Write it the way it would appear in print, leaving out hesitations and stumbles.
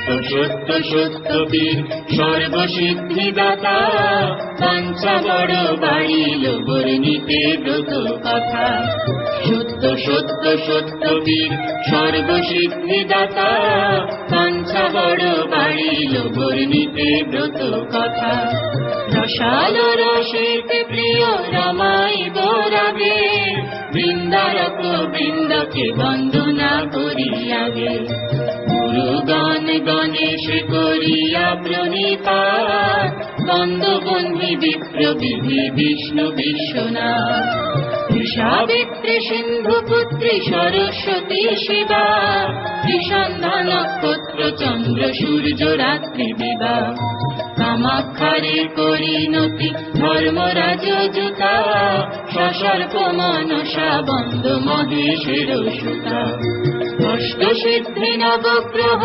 সত্য সত্য বীর সর্বসিদ্ধিদাতা, বাঞ্ছা বড় বাড়িল বর্ণিতে ব্রত কথা। সত্য সত্য সত্য বীর সর্বসিদ্ধিদাতা, বাঞ্ছা বড় বাড়িল বর্ণিতে ব্রত কথা। রসাল রসিতে প্রিয় রমাইব রাগে, বৃন্দারক বৃন্দকে বন্দনা করি আগে। গুরুগণ গণেশ করিয়া প্রণিপাত, বন্দবন্ধি বিপ্র বিধি বিষ্ণু বিশ্বনাথ। সাবিত্রী সিন্ধু পুত্রী সরস্বতী শিবা, ত্রিসন্ধ্যা নক্ষত্র চন্দ্র সূর্য রাত্রি দিবা। কামাক্ষারে পরিণতি ধর্মরাজ জুতা, সসর্প মনসা বন্দ মহেশের সুতা। অষ্টসিদ্ধি নবগ্রহ